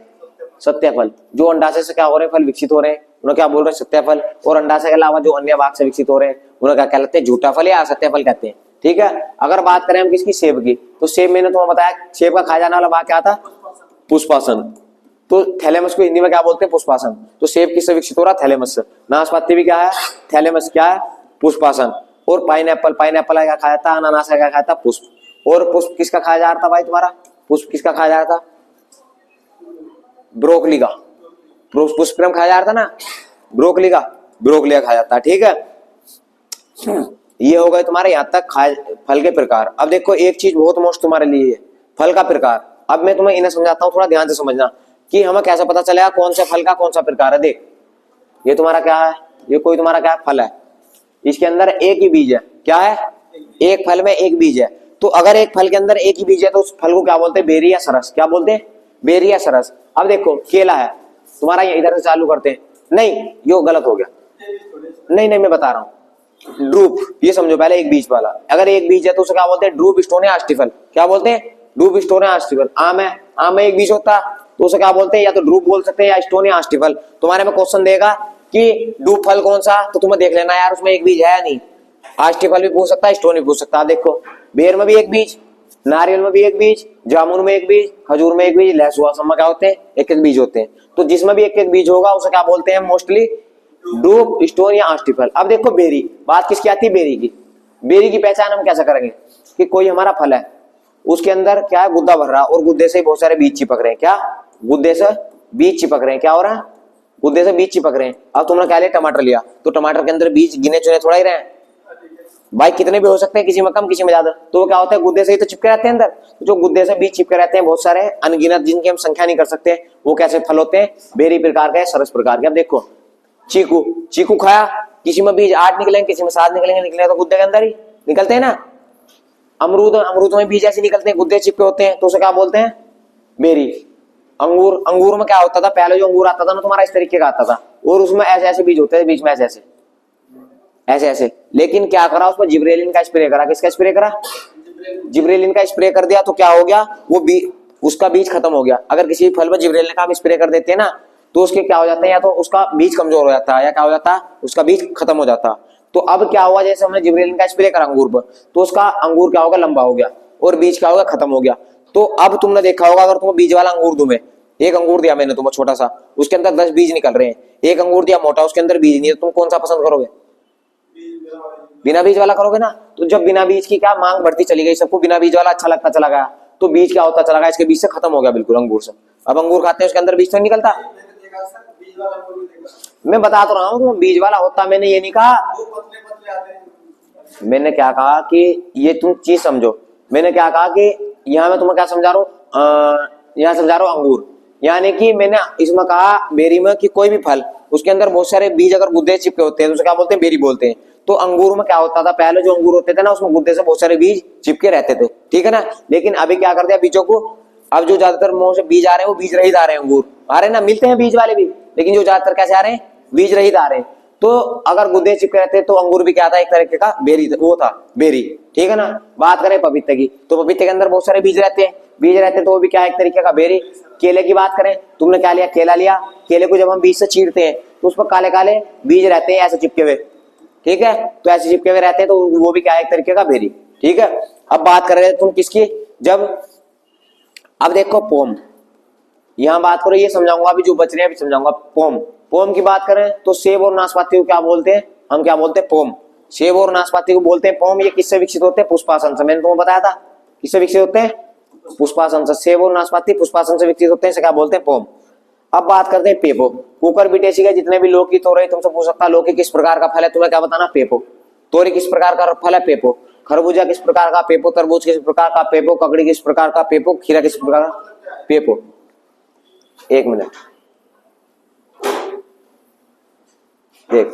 सत्य फल। जो अंडाशय से क्या हो रहे हैं? फल विकसित हो रहे हैं, उन्हें क्या बोल रहे हैं? सत्य फल। और अंडाशय के अलावा जो अन्य भाग से विकसित हो रहे हैं, उन्हें क्या कहते हैं? झूठा फल या असत्य फल कहते हैं। ठीक है, अगर बात करें हम किसकी? सेब की, तो सेब मैंने तुम्हें बताया, सेब का खाया जाने वाला भाग क्या था? पुष्पासन। तो थैलेमस को हिंदी में क्या बोलते हैं? पुष्पासन। तो सेब किससे विकसित हो रहा? थैलेमस से। नाशपाती भी क्या है? थैलेमस। क्या है? पुष्पासन। और पाइनएप्पल, पाइनएप्पल क्या खाया था? अनानास क्या खाया था? पुष्प। और पुष्प किसका खाया जा रहा था भाई तुम्हारा? पुष्प किसका खाया जा रहा था? ब्रोकली का। पुष्पक्रम खाया जा रहा था ना, ब्रोकली का। ब्रोकली खाया जाता है। ठीक है, ये हो गए तुम्हारे यहाँ तक फल के प्रकार। अब देखो एक चीज बहुत मोस्ट तुम्हारे लिए है, फल का प्रकार। अब मैं तुम्हें इन्हें समझाता हूँ, थोड़ा ध्यान से समझना कि हमें कैसे पता चलेगा कौन से फल का कौन सा प्रकार है। देख, ये तुम्हारा क्या है? ये कोई तुम्हारा क्या है? फल है। इसके अंदर एक ही बीज है। क्या है? एक फल में एक बीज है। तो अगर एक फल के अंदर एक ही बीज है, तो उस फल को क्या बोलते हैं? बेरी या सरस। क्या बोलते हैं? बेरी या सरस। अब देखो केला है तुम्हारा, इधर से चालू करते हैं। नहीं, यो गलत हो गया। नहीं नहीं, मैं बता रहा हूँ। ड्रूप, ये समझो पहले, एक बीज वाला। अगर एक बीज है तो उसे क्या बोलते हैं? ड्रूप स्टोन या आस्टिफल। क्या बोलते हैं? ड्रूप स्टोन या आस्टिफल। आम है, आम में एक बीज होता तो उसे क्या बोलते हैं? या तो ड्रूप बोल सकते हैं या स्टोन या आस्टिफल। तुम्हारे में क्वेश्चन देगा कि ड्रूप फल कौन सा, तो तुम्हें देख लेना यार उसमें एक बीज है या नहीं। आस्टिफल भी पूछ सकता है, स्टोन भी पूछ सकता है। देखो बेर में भी एक बीज, नारियल में भी एक बीज, जामुन में एक बीज, खजूर में एक बीज, लहसुन में क्या होते हैं? एक एक बीज होते हैं। तो जिसमें भी एक एक बीज होगा उसे क्या बोलते हैं? मोस्टली ड्रूप, स्टोन या आस्टिफल। अब देखो बेरी, बात किसकी आती है? बेरी की। बेरी की पहचान हम कैसे करेंगे? कि कोई हमारा फल है, उसके अंदर क्या है? गुद्दा भर रहा, और गुद्दे से बहुत सारे बीज चिपक रहे हैं। क्या? गुद्दे से बीज चिपक रहे हैं। क्या हो रहा है? गुद्दे से बीज चिपक रहे हैं। अब तुमने क्या लिया? टमाटर लिया, तो टमाटर के अंदर बीज गिने चुने थोड़ा ही रहे हैं भाई, कितने भी हो सकते हैं, किसी में कम किसी में ज्यादा। तो वो क्या होता है? गुद्दे से ही तो चिपके रहते हैं अंदर। तो जो गुद्दे से बीज चिपके रहते हैं बहुत सारे अनगिनत, जिनकी हम संख्या नहीं कर सकते, वो कैसे फल होते हैं? बेरी प्रकार के, सरस प्रकार के। अब देखो चीकू, चीकू खाया, किसी में बीज 8 निकलेंगे, किसी में 7 निकलेंगे, निकले तो गुद्दे के अंदर ही निकलते हैं ना। अमरूद, अमरूद में बीज ऐसे निकलते हैं, गुद्दे चिपके होते हैं, तो उसे क्या बोलते हैं? बेरी। अंगूर, अंगूर में क्या होता था? पहले जो अंगूर आता था ना तुम्हारा, इस तरीके का आता था, और उसमें ऐसे ऐसे बीज होते थे, बीच में ऐसे ऐसे ऐसे ऐसे। लेकिन क्या करा? उसमें जिब्रेलिन का स्प्रे करा। किसका स्प्रे करा? जिब्रेलिन का स्प्रे कर दिया, तो क्या हो गया? वो उसका बीज खत्म हो गया। अगर किसी फल में जिब्रेलिन का हम स्प्रे कर देते हैं ना, तो उसके क्या हो जाता है? या तो उसका बीज कमजोर हो जाता है, या क्या हो जाता है? उसका बीज खत्म हो जाता। तो अब क्या हुआ? जैसे हमने जिब्रेलिन का स्प्रे करा अंगूर पर, तो उसका अंगूर क्या होगा? लंबा हो गया, और बीज क्या होगा? खत्म हो गया। तो अब तुमने देखा होगा, अगर तुम्हें बीज वाला अंगूर दूं मैं, एक अंगूर दिया मैंने तुम्हें छोटा सा, उसके अंदर 10 बीज निकल रहे हैं, एक अंगूर दिया मोटा, उसके अंदर बीज नहीं है, तुम कौन सा पसंद करोगे? बिना बीज वाला करोगे ना। तो जब बिना बीज की क्या मांग बढ़ती चली गई, सबको बिना बीज वाला अच्छा लगता चला गया, तो बीज क्या होता चला गया? इसके बीज से खत्म हो गया बिल्कुल अंगूर से। अब अंगूर खाते हैं, उसके अंदर बीज तो नहीं निकलता। मैं बता तो रहा हूँ, तो बीज वाला होता, मैंने ये नहीं कहा। मैंने क्या कहा कि ये तुम चीज समझो मैंने क्या कहा कि यहाँ मैं तुम्हें क्या समझा रहा हूँ, यहाँ समझा रहा हूँ अंगूर। यानी कि मैंने इसमें कहा बेरी में कि कोई भी फल उसके अंदर बहुत सारे बीज अगर गुद्दे चिपके होते हैं तो उसे क्या बोलते हैं, बेरी बोलते हैं। तो अंगूर में क्या होता था, पहले जो अंगूर होते थे ना उसमें गुद्दे से बहुत सारे बीज चिपके रहते थे, ठीक है ना। लेकिन अभी क्या करते हैं बीजों को, अब जो ज्यादातर मुंह से बीज आ रहे हैं वो बीज रहित आ रहे हैं, अंगूर आ रहे हैं ना, मिलते हैं बीज वाले भी, लेकिन जो ज्यादातर कैसे आ रहे हैं, बीज रहित आ रहे हैं। तो अगर गुद्दे चिपके रहते तो अंगूर भी क्या था, एक तरीके का बेरी, वो था बेरी, ठीक है ना। बात करें पपीते की, तो पपीते के अंदर बहुत सारे बीज रहते हैं, बीज रहते हैं तो वो भी क्या एक तरीके का बेरी। केले की बात करें, तुमने क्या लिया, केला लिया, केले को जब हम बीज से चीरते हैं तो उस पर काले काले बीज रहते हैं ऐसे चिपके हुए, ठीक है। तो ऐसे चिपके हुए रहते हैं तो वो भी क्या है, एक तरीके का बेरी, ठीक है। अब बात कर रहे थे तुम किसकी, जब अब देखो पोम, यहां बात करो, ये समझाऊंगा अभी जो बच रहे हैं अभी समझाऊंगा। पोम, पोम की बात करें तो सेब और नाशपाती को क्या बोलते हैं, हम क्या बोलते हैं, पोम। सेब और नाशपाती को बोलते हैं पोम। ये किससे विकसित होते हैं, पुष्पासन से। मैंने तुम्हें बताया था किससे विकसित होते हैं, पुष्पासन से। सेब और नाशपाती पुष्पासन से विकसित होते हैं, इसे क्या बोलते हैं, पोम। अब बात करते हैं पेपो। कुकर बिटेसी के जितने भी लौकी तोरई, तुमसे पूछ सकता है लौकी किस प्रकार का फल है, तुम्हें क्या बताना, पेपो। तोरी किस प्रकार का फल है, पेपो। खरबूजा किस प्रकार का, पेपो। तरबूज किस प्रकार का, पेपो। ककड़ी किस प्रकार का, पेपो। खीरा किस प्रकार का, पेपो। एक मिनट देख,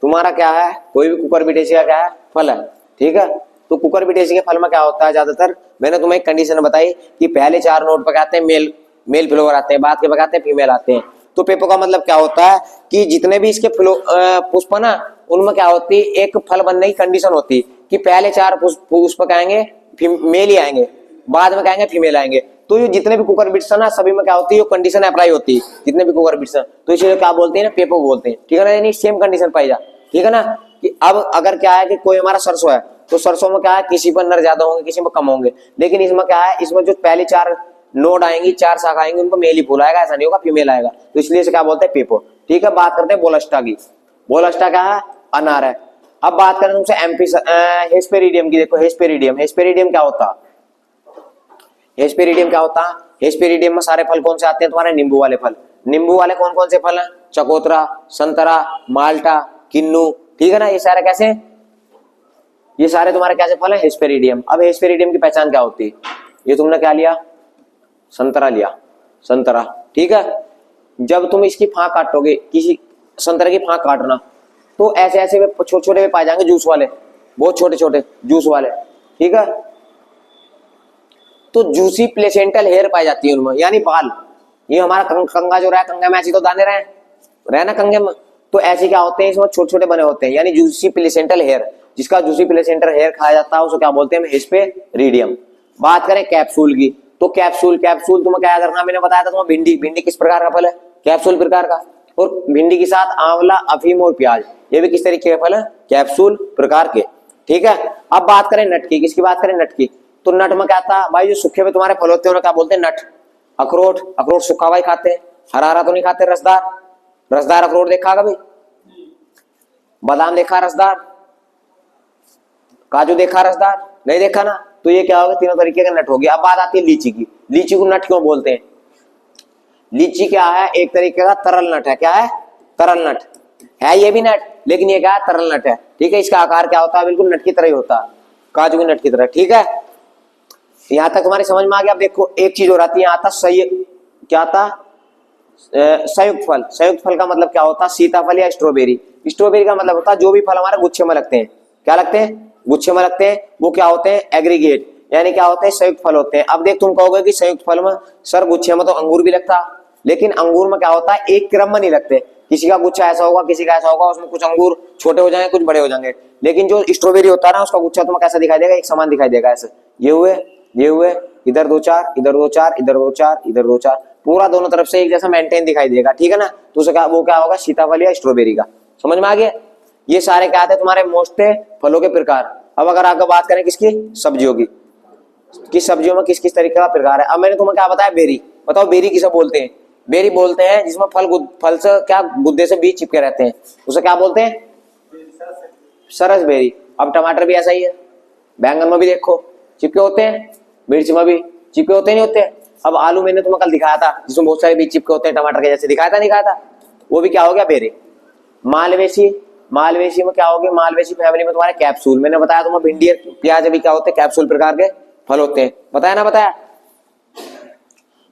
तुम्हारा क्या है, कोई भी कुकर बिटेसी का क्या है, फल है, ठीक है। तो कुकर बिटेसी के फल में क्या होता है, ज्यादातर मैंने तुम्हें एक कंडीशन बताई कि पहले 4 नोट पे आते हैं मेल फ्लोवर आते हैं, बाद के पे आते हैं फीमेल आते हैं। तो पेपो का मतलब क्या होता है कि जितने भी इसके पुष्प ना, उनमें क्या होती है, एक फल बनने की कंडीशन होती है कि पहले 4 पुष्प आएंगे मेल ही आएंगे, बाद में कहेंगे फीमेल आएंगे। तो ये जितने भी कुकर बिट्स है ना, सभी में क्या होती है, कंडीशन अप्लाई होती है, जितने भी कुकर बिट्स है, तो इसीलिए क्या बोलते हैं ना, पेपो बोलते हैं, ठीक है ना। यानी सेम कंडीशन पाई जा, ठीक है ना। कि अब अगर क्या है कि कोई हमारा सरसों है, तो सरसों में क्या है, किसी पर नर ज्यादा होंगे, किसी में कम होंगे, लेकिन इसमें क्या है, इसमें जो पहले 4 नोड आएंगी, 4 शाखा आएंगी, उनको मेल ही फूल आएगा, ऐसा नहीं होगा फीमेल आएगा। तो इसलिए इसे क्या बोलते हैं, पेपो, ठीक है। बात करते हैं बोलस्टा की। बोलस्टा क्या है, अनार है। अब बात करें तुमसे एमपी हेस्पेरिडियम की। देखो हेस्पेरिडियम, हेस्पेरिडियम क्या होता, हेस्पेरिडियम क्या होता है, हेस्पेरिडियम में सारे फल कौन से आते हैं, तुम्हारे नींबू वाले फल। नींबू वाले कौन कौन से फल हैं, चकोतरा, संतरा, माल्टा, किन्नू, ठीक है ना। ये सारे कैसे, ये सारे तुम्हारे कैसे फल हैं, हेस्पेरिडियम। अब हेस्पेरिडियम की पहचान क्या होती है, ये तुमने क्या लिया, संतरा लिया, संतरा, ठीक है। जब तुम इसकी फांक काटोगे, किसी संतरे की फांक काटना, तो ऐसे ऐसे छोटे छोटे पाए जाएंगे, जूस वाले, बहुत छोटे छोटे जूस वाले, ठीक है। तो जूसी प्लेसेंटल हेयर पाई जाती है उनमें, यानी बाल। ये हमारा कंगा जो रहा है, कंगे में ऐसी तो दाने रहे ना कंगे में, तो ऐसे क्या होते हैं, इसमें छोटे छोटे बने होते हैं, यानी जूसी प्लेसेंटल हेयर। जिसका जूसी प्लेसेंटल हेयर खाया जाता है उसे क्या बोलते हैं, हेस्पेरिडियम। बात करें कैप्सूल की, तो कैप्सूल, कैप्सूल तुम्हें क्या याद रखना, मैंने बताया था तुम्हें, भिंडी। भिंडी किस प्रकार का फल है, कैप्सूल प्रकार का। और भिंडी के साथ आंवला, अफीम और प्याज, ये भी किस तरीके के फल है, कैप्सूल प्रकार के, ठीक है। अब बात करें नट की, किसकी बात करें, नट की। तो नट में क्या था भाई, जो सूखे में तुम्हारे फल होते हैं उन्हें क्या बोलते हैं, नट। अखरोट, अखरोट सूखा हुआ ही खाते हैं, हरा हरा तो नहीं खाते, रसदार, रसदार अखरोट देखा कभी, बादाम देखा रसदार, काजू देखा रसदार, नहीं देखा ना। तो ये क्या होगा, तीनों तरीके का नट हो गया। अब बात आती है लीची की। लीची को नट क्यों बोलते हैं, लीची क्या है, एक तरीके का तरल नट है। क्या है, तरल नट है ये भी नट, लेकिन ये क्या है, तरल नट है, ठीक है। इसका आकार क्या होता है, बिल्कुल नट की तरह ही होता है, काजू की नट की तरह, ठीक है। यहां तक तुम्हारी समझ में आ गया। अब देखो एक चीज हो रही है, यहाँ था क्या था, संयुक्त फल। संयुक्त फल का मतलब क्या होता है, सीताफल या स्ट्रॉबेरी। स्ट्रॉबेरी का मतलब होता है जो भी फल हमारे गुच्छे में लगते हैं, क्या लगते हैं, गुच्छे में लगते हैं, वो क्या होते हैं, एग्रीगेट, यानी क्या होते हैं, संयुक्त फल होते हैं। अब देख तुम कहोगे कि संयुक्त फल में सर गुच्छे में तो अंगूर भी लगता, लेकिन अंगूर में क्या होता है, एक क्रम में नहीं लगते। किसी का गुच्छा ऐसा होगा, किसी का ऐसा होगा, उसमें कुछ अंगूर छोटे हो जाएंगे, कुछ बड़े हो जाएंगे। लेकिन जो स्ट्रॉबेरी होता है ना, उसका गुच्छा तुम्हें कैसा दिखाई देगा, एक समान दिखाई देगा, ऐसे ये हुए, इधर 2 4, इधर 2 4, इधर 2 4, इधर 2 4, पूरा दोनों तरफ से एक जैसा मेंटेन दिखाई देगा, ठीक है ना। तो उसे क्या, वो क्या होगा, सीताफल या स्ट्रॉबेरी का। समझ में आ गया। ये सारे क्या आते तुम्हारे मोस्ट फलों के प्रकार। अब अगर आगे बात करें किसकी, सब्जियों की, किस सब्जियों में किस किस तरीके का प्रकार है। अब मैंने तुम्हें क्या बताया, बेरी। बताओ बेरी किसे बोलते हैं, बेरी बोलते हैं जिसमें फल से क्या, गुद्दे से बीज चिपके रहते हैं, उसे क्या बोलते हैं, सरस बेरी। अब टमाटर भी ऐसा ही है, बैंगन में भी देखो चिपके होते हैं, मिर्च में भी चिपके होते नहीं होते। अब आलू मैंने तुम्हें कल दिखाया था, जिसमें बहुत सारे बीज चिपके होते हैं, टमाटर के जैसे दिखाया था, नहीं दिखाया था, वो भी क्या हो गया, बेरी। मालवेसी, मालवेसी में क्या होगी, मालवेसी फैमिली में तुम्हारे कैप्सूल, मैंने बताया तुम्हें भिंडी प्याज अभी क्या होते हैं, कैप्सूल प्रकार के फल होते हैं, बताया ना बताया।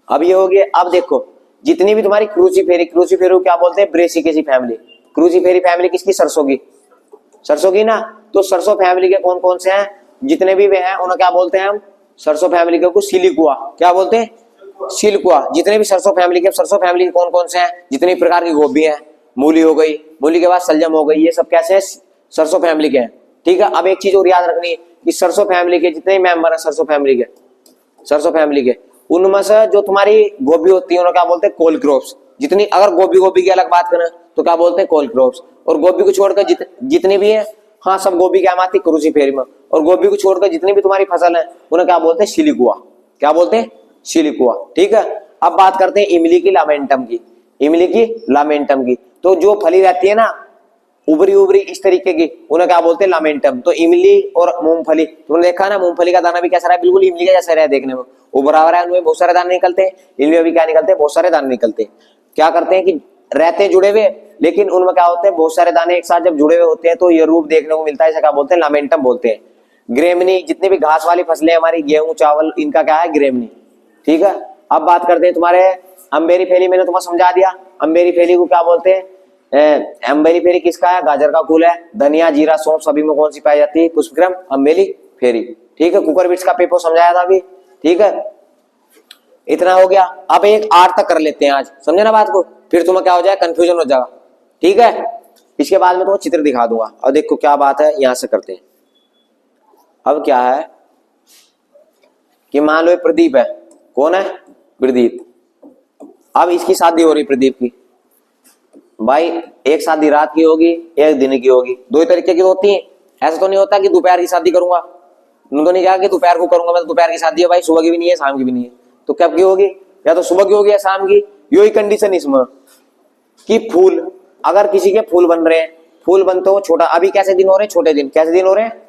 अब ये हो गया। अब देखो जितनी भी तुम्हारी क्रूसीफेरी, क्रूसीफेरी क्या बोलते हैं, ब्रेसिकेसी फैमिली। क्रूसीफेरी फैमिली किसकी, सरसों की, सरसों की ना। तो सरसों फैमिली के कौन कौन से हैं, जितने भी वे हैं उन्हें क्या बोलते हैं हम, सरसों फैमिली के को सिलिकुआ, क्या बोलते हैं, सिलिकुआ। जितने भी सरसों फैमिली के कौन कौन से हैं, जितनी प्रकार की गोभी है, मूली हो गई, मूली के बाद सलजम हो गई, ये सब कैसे हैं, सरसों फैमिली के हैं। ठीक है। अब एक चीज और याद रखनी है कि सरसों फैमिली के जितने मेंबर हैं, सरसों फैमिली के उनमें से जो तुम्हारी गोभी होती है उन्हें क्या बोलते हैं, कोल क्रॉप्स। जितनी, अगर गोभी की अलग बात करें तो क्या बोलते हैं, कोल क्रॉप्स। और गोभी को छोड़कर जितनी भी है, हाँ सब गोभी क्या आती है, क्रूसीफेरी में। और गोभी को छोड़कर जितनी भी तुम्हारी फसल है उन्हें क्या बोलते हैं, सिलिकुआ, क्या बोलते हैं, सिलिकुआ। ठीक है। अब बात करते हैं इमली की, लामेंटम की, इमली की लामेंटम की। तो जो फली रहती है ना उबरी उबरी इस तरीके की, उन्हें क्या बोलते हैं, लामेंटम। तो इमली और मूंगफली, तुमने देखा ना मूंगफली का दाना भी कैसा रहा है, बिल्कुल इमली का जैसा रहा है देखने में, वो बराबर है, उनमें बहुत सारे दाने निकलते हैं, इनमें भी क्या निकलते हैं, बहुत सारे दाने निकलते हैं। क्या करते हैं कि रहते हैं जुड़े हुए, लेकिन उनमें क्या होते हैं, बहुत सारे दाने एक साथ जब जुड़े हुए होते हैं तो ये रूप देखने को मिलता है, इसे क्या बोलते हैं, लामेंटम बोलते हैं। ग्रेमनी, जितनी भी घास वाली फसलें हमारी, गेहूं चावल, इनका क्या है, ग्रेमनी। ठीक है। अब बात करते हैं तुम्हारे अम्बेरी फैली, मैंने तुम्हें समझा दिया। अम्बेरी फैली को क्या बोलते हैं, अम्बेरी फेरी किसका है, गाजर का फूल है। धनिया जीरा सौंफ सभी में कौन सी पाई जाती है, पुष्पक्रम अम्बेरी फेरी। ठीक है। कुकर बिट्स का पेपर समझाया था अभी। ठीक है। इतना हो गया। अब एक आर तक कर लेते हैं आज, समझे ना बात को, फिर तुम्हें क्या हो जाए, कंफ्यूजन हो जाएगा। ठीक है। इसके बाद में तुम्हें चित्र दिखा दूंगा। और देखो क्या बात है, यहां से करते हैं। अब क्या है कि मान लो प्रदीप है, कौन है, प्रदीप। अब इसकी शादी हो रही प्रदीप की, भाई एक शादी रात की होगी, एक दिन की होगी, दो ही तरीके की होती है। ऐसा तो नहीं होता कि दोपहर की शादी करूंगा, तो नहीं कहा कि दोपहर को करूंगा मैं, तो दोपहर की शादी है भाई, सुबह की भी नहीं है शाम की भी नहीं है, तो कब की होगी, या तो सुबह की होगी या शाम की। यही कंडीशन इसमें कि फूल, अगर किसी के फूल बन रहे हैं, फूल बनते हो छोटा, अभी कैसे दिन हो रहे हैं, छोटे दिन, कैसे दिन हो रहे हैं,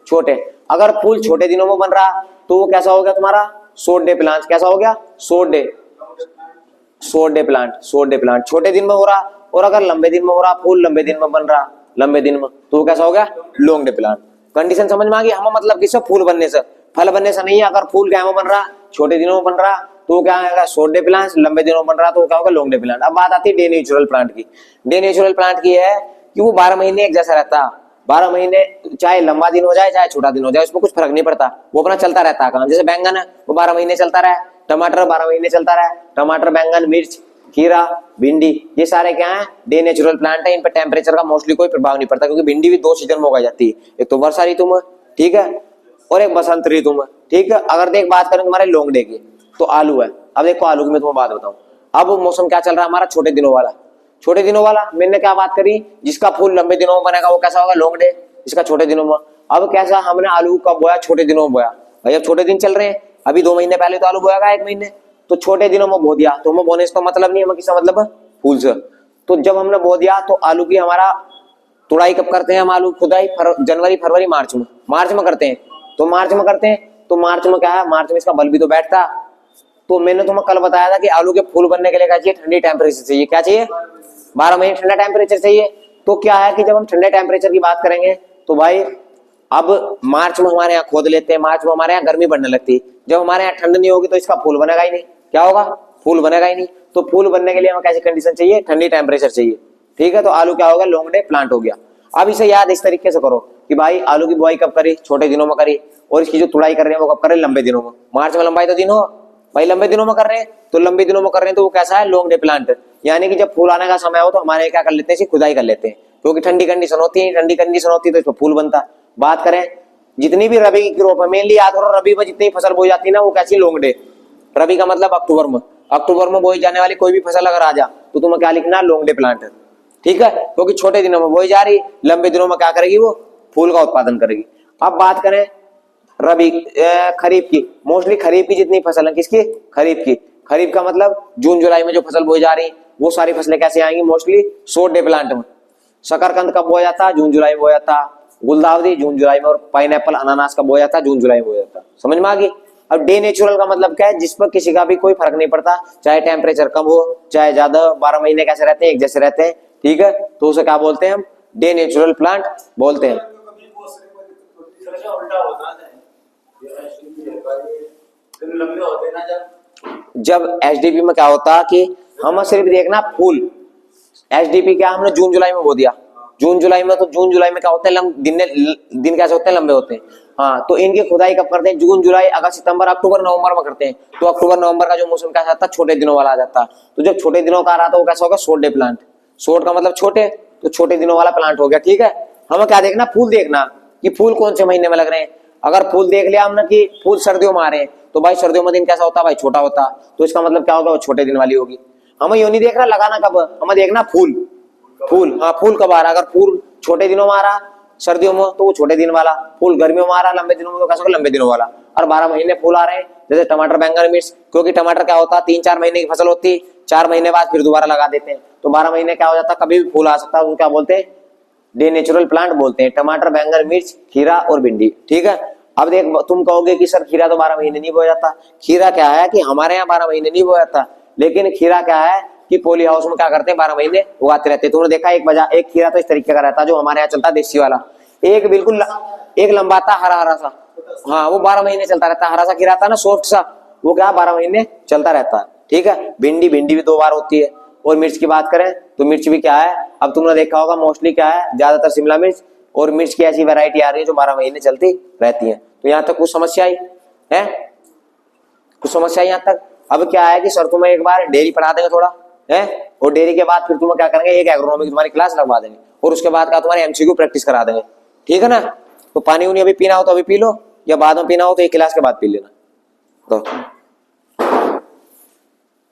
छोटे। अगर फूल छोटे दिनों में बन रहा तो वो कैसा हो गया तुम्हारा, शॉर्ट डे प्लांट। कैसा हो गया, शॉर्ट डे प्लांट छोटे दिन में हो रहा। और अगर लंबे दिन में हो रहा, फूल लंबे दिन में बन रहा, लंबे दिन में, तो वो कैसा हो गया, लॉन्ग डे प्लांट। कंडीशन समझ में आ गई। हम मतलब किससे, फूल बनने से, फल बनने से नहीं है। अगर फूल क्या में बन रहा, छोटे दिनों में बन रहा, तो वो क्या आएगा, शॉर्ट डे प्लांट। लंबे दिनों में बन रहा तो वो क्या होगा, लॉन्ग डे प्लांट। अब बात आती है डे नेचुरल प्लांट की। डे नेचुरल प्लांट की है कि वो 12 महीने एक जैसा रहता, 12 महीने, चाहे लंबा दिन हो जाए चाहे छोटा दिन हो जाए, उसमें कुछ फर्क नहीं पड़ता, वो अपना चलता रहता है काम। जैसे बैंगन है वो 12 महीने चलता रहा, टमाटर 12 महीने चलता रहा, टमाटर, बैंगन, मिर्च, खीरा, भिंडी, ये सारे क्या है, डे नेचुरल प्लांट है। इन पर टेम्परेचर का मोस्टली कोई प्रभाव नहीं पड़ता, क्योंकि भिंडी भी 2 सीजन में उगाई जाती है, एक तो वर्षा ऋतु में, ठीक है, और एक बसंत ऋतु में। ठीक है। अगर देख बात करें तुम्हारे लॉन्ग डे की, तो आलू है। अब देखो आलू की मैं तुम्हें बात बताऊं। अब मौसम क्या चल रहा है हमारा, छोटे दिनों वाला। मैंने क्या बात करी, जिसका फूल लंबे दिनों में बनेगा वो कैसा होगा, लॉन्ग डे, इसका छोटे दिनों में। अब कैसा, हमने आलू कब बोया, छोटे दिनों में बोया। भाई अब छोटे दिन चल रहे हैं, अभी 2 महीने पहले तो आलू बोया, 1 महीने, तो छोटे दिनों में बो दिया। तो हमें बोने से तो मतलब नहीं, हमें किसका मतलब है, फूल से। तो जब हमने बो दिया तो आलू की हमारा तुड़ाई कब करते हैं हम, आलू खुदाई जनवरी फरवरी मार्च में करते हैं। तो मार्च में क्या है, मार्च में इसका बल भी तो बैठता। तो मैंने तुम्हें कल बताया था कि आलू के फूल बनने के लिए क्या चाहिए, ठंडी टेम्परेचर चाहिए। क्या चाहिए, 12 महीने ठंडा टेम्परेचर चाहिए। तो क्या है कि जब हम ठंडे टेम्परेचर की बात करेंगे तो भाई अब मार्च में हमारे यहाँ खोद लेते हैं, मार्च में हमारे यहाँ गर्मी बढ़ने लगती है। जब हमारे यहाँ ठंड नहीं होगी तो इसका फूल बनेगा ही नहीं। क्या होगा, फूल बनेगा ही नहीं। तो फूल बनने के लिए हमें कैसी कंडीशन चाहिए, ठंडी टेम्परेचर चाहिए। ठीक है। तो आलू क्या होगा, लॉन्ग डे प्लांट हो गया। अब इसे याद इस तरीके से करो कि भाई आलू की बुआई कब करी, छोटे दिनों में करी, और इसकी जो तुड़ाई कर रहे हैं वो कब कर रहे हैं, लंबे दिनों में। मार्च में लंबाई तो दिन हो भाई, लंबे दिनों में कर रहे हैं, तो लंबे दिनों में कर रहे हैं तो वो कैसा है, लॉन्ग डे प्लांट। यानी कि जब फूल आने का समय हो तो हमारे क्या कर लेते हैं, इसकी खुदाई कर लेते हैं, क्योंकि ठंडी कंडीशन होती है, तो इसमें फूल बनता। बात करें जितनी भी रबी की क्रॉप है, मेनली याद करो रबी में जितनी फसल बोई जाती है ना, वो कैसी, लॉन्ग डे। रबी का मतलब अक्टूबर में बोई जाने वाली कोई भी फसल अगर आ जा तो तुम्हें क्या लिखना, लॉन्ग डे प्लांट है। ठीक है। क्योंकि छोटे दिनों में बोई जा रही, लंबे दिनों में क्या करेगी, वो फूल का उत्पादन करेगी। अब बात करें रबी खरीफ की, मोस्टली खरीफ की जितनी फसल है, किसकी, खरीफ का मतलब जून जुलाई में जो फसल बोई जा रही, वो सारी फसलें कैसे आएंगी, मोस्टली शॉर्ट डे प्लांट में। शकरकंद कब बोया जाता, जून जुलाई में बोया जाता, गुलदावरी जून जुलाई में, और पाइनएप्पल अनानास का बोया जाता, जून जुलाई में बोया जाता। समझ में आ गई। अब डे नेचुरल का मतलब क्या है, जिस पर किसी का भी कोई फर्क नहीं पड़ता, चाहे टेम्परेचर कम हो चाहे ज्यादा, 12 महीने कैसे रहते हैं, एक जैसे रहते हैं। ठीक है। तो उसे क्या बोलते हैं हम, डे नेचुरल प्लांट बोलते हैं। जब एचडीपी में क्या होता है कि हम सिर्फ देखना फूल, एचडीपी क्या हमने जून जुलाई में बो दिया, जून जुलाई में, तो जून जुलाई में क्या होते हैं, दिन कैसे होते हैं, लंबे होते हैं। हाँ, तो इनकी खुदाई कब करते हैं, जून जुलाई अगस्त सितंबर अक्टूबर नवंबर में करते हैं। तो अक्टूबर नवंबर का जो मौसम कैसा आता है, छोटे दिनों वाला आ जाता है। तो जब छोटे दिनों का आ रहा था वो कैसा होगा, शॉर्ट डे प्लांट। शॉर्ट का मतलब छोटे, तो छोटे दिनों वाला प्लांट हो गया। ठीक है, हमें क्या देखना, फूल देखना कि फूल कौन से महीने में लग रहे हैं। अगर फूल देख लिया हमने कि फूल सर्दियों में आ रहे हैं, तो भाई सर्दियों में दिन कैसा होता है भाई, छोटा होता। तो इसका मतलब क्या होगा, वो छोटे दिन वाली होगी। हमें यूं नहीं देखना लगाना कब, हमें देखना फूल, फूल। हाँ, फूल कब आ रहा, अगर फूल छोटे दिनों में आ रहा सर्दियों में तो वो छोटे दिन वाला, फूल गर्मियों में आ रहा लंबे दिनों में तो कैसा होगा, लंबे दिनों वाला। और 12 महीने फूल आ रहे हैं, जैसे टमाटर बैंगन मिर्च, क्योंकि टमाटर क्या होता है 3-4 महीने की फसल होती है, 4 महीने बाद फिर दोबारा लगा देते हैं। तो 12 महीने क्या हो जाता है, कभी भी फूल आ सकता है। वो क्या बोलते हैं, डे नेचुरल प्लांट बोलते हैं। टमाटर बैंगन मिर्च खीरा और भिंडी। ठीक है, अब देख तुम कहोगे कि सर खीरा तो 12 महीने नहीं बोया जाता। खीरा क्या है कि हमारे यहाँ 12 महीने नहीं बोया जाता, लेकिन खीरा क्या है कि पॉली हाउस में क्या करते हैं, 12 महीने उगाते रहते हैं। तुमने देखा एक खीरा तो इस तरीके का रहता है जो हमारे यहाँ चलता है, देसी वाला। एक बिल्कुल एक लंबा था, हरा हरा सा, हाँ, वो 12 महीने चलता रहता है। हरा सा खीरा था ना, सॉफ्ट सा, वो क्या 12 महीने चलता रहता है। ठीक है, भिंडी भी 2 बार होती है। और मिर्च की बात करें तो मिर्च भी क्या है, अब तुमने देखा होगा मोस्टली क्या है, ज्यादातर शिमला मिर्च और मिर्च की ऐसी वैरायटी आ रही है जो 12 महीने चलती रहती है। तो यहाँ तक कुछ समस्या आई है, कुछ समस्या यहाँ तक। अब क्या है कि सर तुम्हें एक बार डेयरी पढ़ा देंगे थोड़ा है, और डेयरी के बाद फिर तुम्हें क्या करेंगे, एक एग्रोनॉमी की तुम्हारी क्लास लगवा देंगे, और उसके बाद का तुम्हारी एमसीक्यू प्रैक्टिस करा देंगे। ठीक है ना। तो पानी उनी अभी पीना हो तो अभी पी लो, या बाद में पीना हो तो एक क्लास के बाद पी लेना। तो